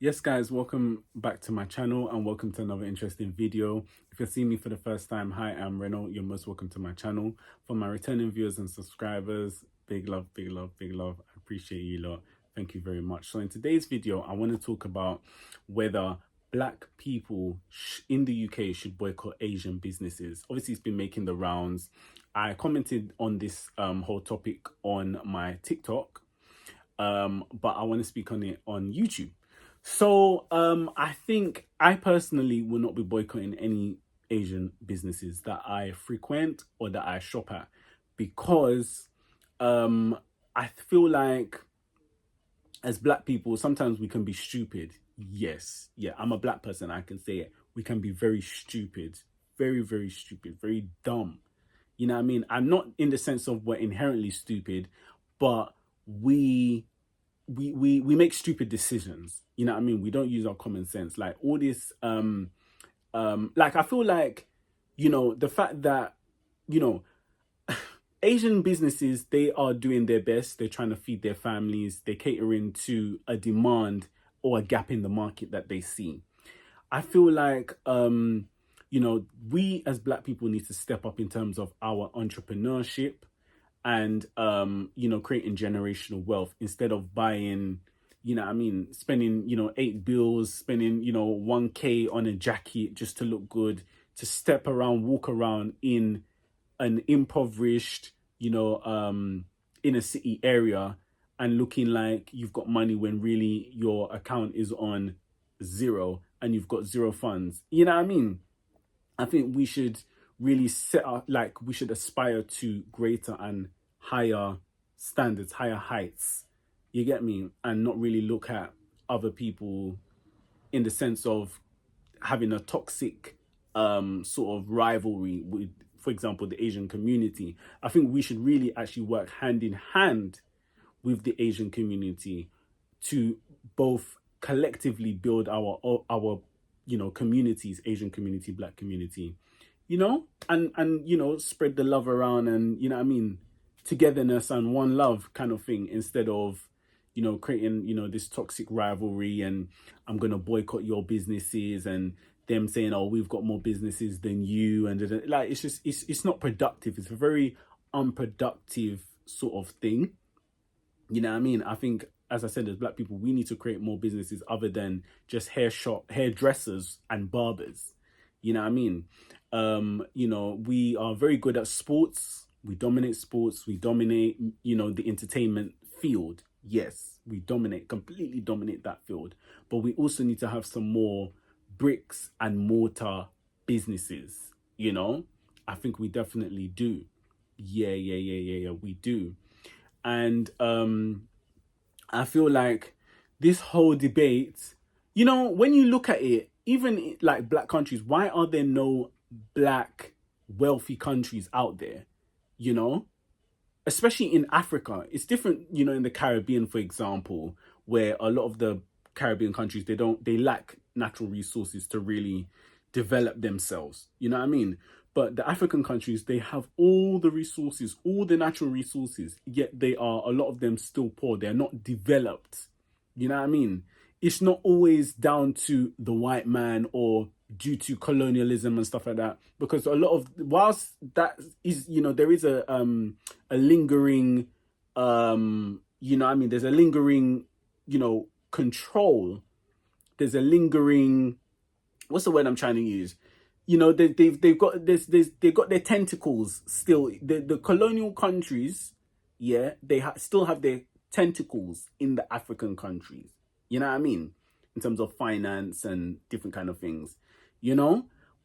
Yes guys, welcome back to my channel and welcome to another interesting video. If you're seeing me for the first time, hi, I'm Reno. You're most welcome to my channel. For my returning viewers and subscribers, big love, big love, big love. I appreciate you lot. Thank you very much. So in today's video, I want to talk about whether black people in the UK should boycott Asian businesses. Obviously, it's been making the rounds. I commented on this whole topic on my TikTok, but I want to speak on it on YouTube. So I think I personally will not be boycotting any Asian businesses that I frequent or that I shop at, because I feel like as black people sometimes we can be stupid. Yes, yeah, I'm a black person, I can say it. We can be very stupid, very stupid, very dumb. You know what I mean? I'm not in the sense of we're inherently stupid, but we make stupid decisions. You know what I mean? We don't use our common sense. Like all this like I feel like, the fact that, you know, Asian businesses, they are doing their best. They're trying to feed their families. They're catering to a demand or a gap in the market that they see. I feel like we as black people need to step up in terms of our entrepreneurship and creating generational wealth instead of buying, spending 8 bills, spending 1K on a jacket just to look good, to step around, walk around in an impoverished, inner city area and looking like you've got money when really your account is on zero and you've got zero funds. You know what I mean? I think we should really set up, like, we should aspire to greater and higher standards, higher heights. You get me? And not really look at other people in the sense of having a toxic sort of rivalry with, for example, the Asian community. I think we should really actually work hand in hand with the Asian community to both collectively build our communities, Asian community, black community, and spread the love around, and togetherness and one love kind of thing, instead of creating this toxic rivalry and I'm gonna boycott your businesses, and them saying, oh, we've got more businesses than you, and like it's not productive. It's a very unproductive sort of thing. You know what I mean? I think, as I said, as black people, we need to create more businesses other than just hairdressers and barbers. You know what I mean? We are very good at sports. We dominate sports. We dominate, the entertainment field. Yes, we completely dominate that field. But we also need to have some more bricks and mortar businesses. I think we definitely do. Yeah, we do. And I feel like this whole debate, when you look at it, even like black countries, why are there no black wealthy countries out there? Especially in Africa. It's different, in the Caribbean, for example, where a lot of the Caribbean countries, they lack natural resources to really develop themselves. You know what I mean? But the African countries, they have all the resources, all the natural resources, yet a lot of them still poor. They're not developed. You know what I mean? It's not always down to the white man or due to colonialism and stuff like that, because a lot of, whilst that is, there is a lingering, there's a lingering, control. There's a lingering, what's the word I'm trying to use? They've got their tentacles still. The colonial countries, yeah, they still have their tentacles in the African countries. You know what I mean? In terms of finance and different kind of things,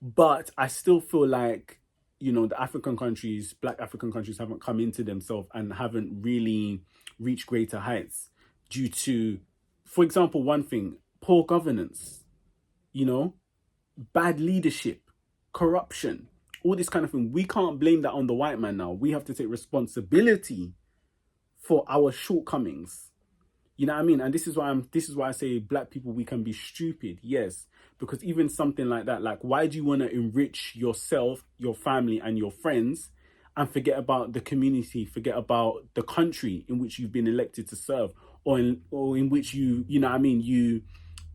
But I still feel like, the African countries, black African countries, haven't come into themselves and haven't really reached greater heights due to, for example, one thing, poor governance, bad leadership, corruption, all this kind of thing. We can't blame that on the white man now. We have to take responsibility for our shortcomings. You know what I mean? And this is why I say black people, we can be stupid. Yes, because even something like that, like, why do you want to enrich yourself, your family and your friends and forget about the community, forget about the country in which you've been elected to serve, or in which you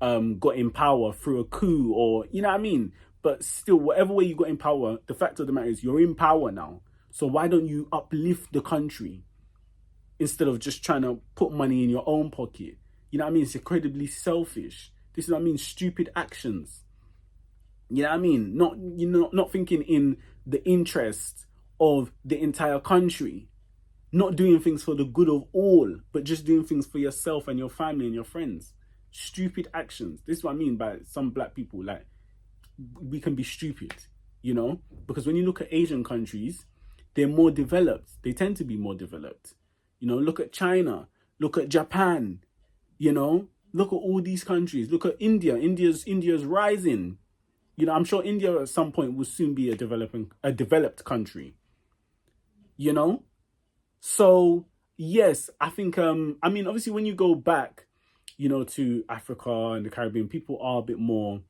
got in power through a coup, or you know what I mean. But still, whatever way you got in power, the fact of the matter is you're in power now. So why don't you uplift the country instead of just trying to put money in your own pocket? You know what I mean? It's incredibly selfish. This is what I mean. Stupid actions. You know what I mean? Not thinking in the interest of the entire country. Not doing things for the good of all, but just doing things for yourself and your family and your friends. Stupid actions. This is what I mean by some black people. Like, we can be stupid, you know? Because when you look at Asian countries, they're more developed. They tend to be more developed. You know, look at China, look at Japan, you know, look at all these countries. Look at India. India's rising. You know, I'm sure India at some point will soon be a developed country. You know? So yes, I think I mean, obviously when you go back, you know, to Africa and the Caribbean, people are a bit more,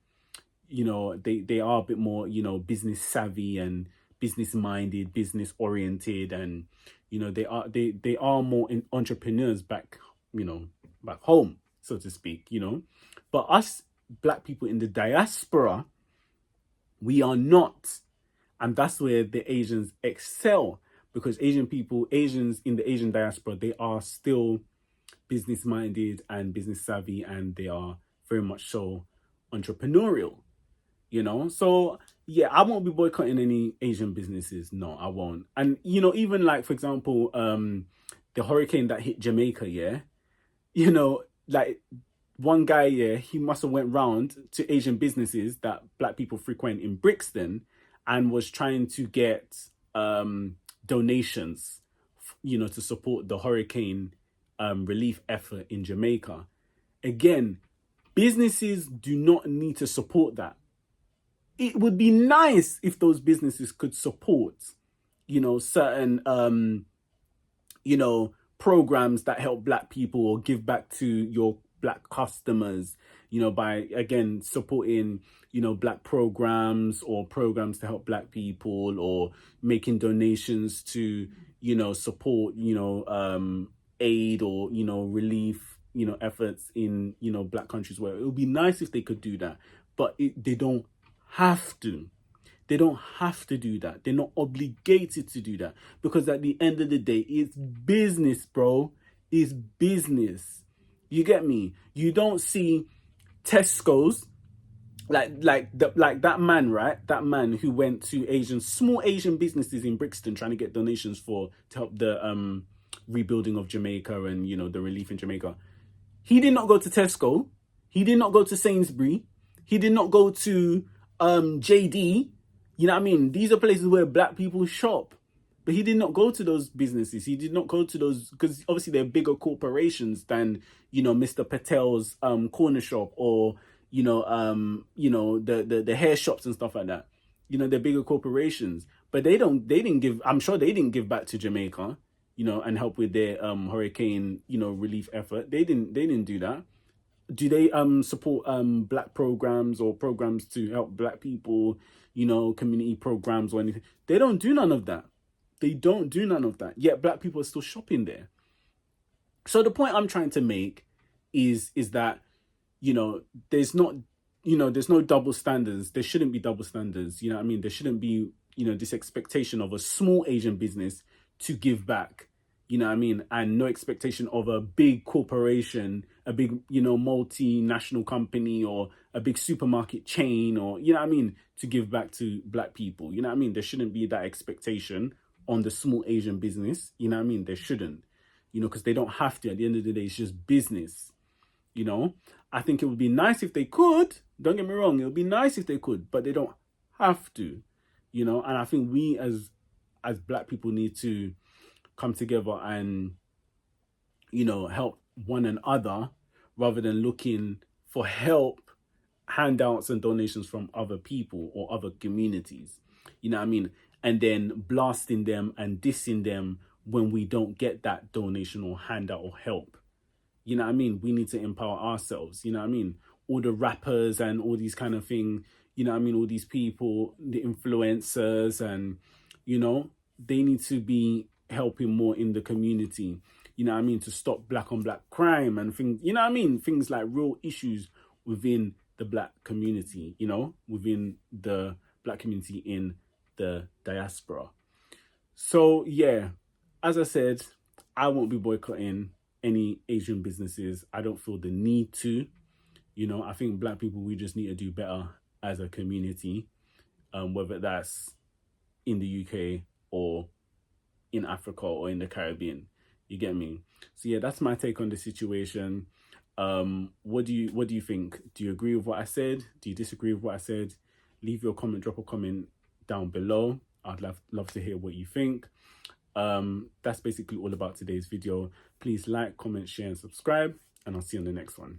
you know, they are a bit more, you know, business savvy and business minded, business oriented, and you know, they are more entrepreneurs back, you know, back home, so to speak, you know. But us black people in the diaspora, we are not. And that's where the Asians excel, because Asians in the Asian diaspora, they are still business minded and business savvy, and they are very much so entrepreneurial, you know. So yeah, I won't be boycotting any Asian businesses. No, I won't. And you know, even like, for example, the hurricane that hit Jamaica, yeah, you know, like one guy, yeah, he must have went round to Asian businesses that black people frequent in Brixton and was trying to get donations, you know, to support the hurricane relief effort in Jamaica. Again, businesses do not need to support that. It would be nice if those businesses could support, you know, certain you know, programs that help black people, or give back to your black customers, you know, by again supporting, you know, black programs or programs to help black people, or making donations to, you know, support, you know, aid or, you know, relief, you know, efforts in, you know, black countries. Where it would be nice if they could do that, but they don't have to. They don't have to do that. They're not obligated to do that, because at the end of the day, it's business, bro. It's business. You get me? You don't see Tesco's like that man, right? That man who went to small Asian businesses in Brixton trying to get donations to help the rebuilding of Jamaica and, you know, the relief in Jamaica. He did not go to Tesco. He did not go to Sainsbury. He did not go to JD. You know what I mean? These are places where black people shop. But he did not go to those businesses. He did not go to those, because obviously they're bigger corporations than, you know, Mr. Patel's corner shop, or, you know, the hair shops and stuff like that. You know, they're bigger corporations. But they didn't give, I'm sure they didn't give back to Jamaica, you know, and help with their hurricane, you know, relief effort. They didn't do that. Do they support black programs or programs to help black people, you know, community programs or anything? They don't do none of that. They don't do none of that. Yet black people are still shopping there. So the point I'm trying to make is that, you know, there's no double standards. There shouldn't be double standards. You know what I mean? There shouldn't be, you know, this expectation of a small Asian business to give back. You know what I mean? And no expectation of a big corporation, a big, you know, multinational company, or a big supermarket chain, or, you know what I mean, to give back to black people. You know what I mean? There shouldn't be that expectation on the small Asian business. You know what I mean? There shouldn't, you know, because they don't have to. At the end of the day, it's just business. You know, I think it would be nice if they could. Don't get me wrong. It would be nice if they could, but they don't have to, you know. And I think we as black people need to come together and, you know, help one another, rather than looking for help, handouts and donations from other people or other communities. You know what I mean? And then blasting them and dissing them when we don't get that donation or handout or help. You know what I mean? We need to empower ourselves. You know what I mean? All the rappers and all these kind of things, you know what I mean? All these people, the influencers, and, you know, they need to be helping more in the community. You know what I mean? To stop black on black crime and things, you know what I mean? Things like real issues within the Black community, you know, within the Black community in the diaspora. So yeah, as I said, I won't be boycotting any Asian businesses. I don't feel the need to. You know, I think Black people, we just need to do better as a community, whether that's in the UK or in Africa or in the Caribbean. You get me? So yeah, that's my take on the situation. What do you think? Do you agree with what I said? Do you disagree with what I said? Leave your comment, drop a comment down below. I'd love to hear what you think. That's basically all about today's video. Please like, comment, share, and subscribe, and I'll see you on the next one.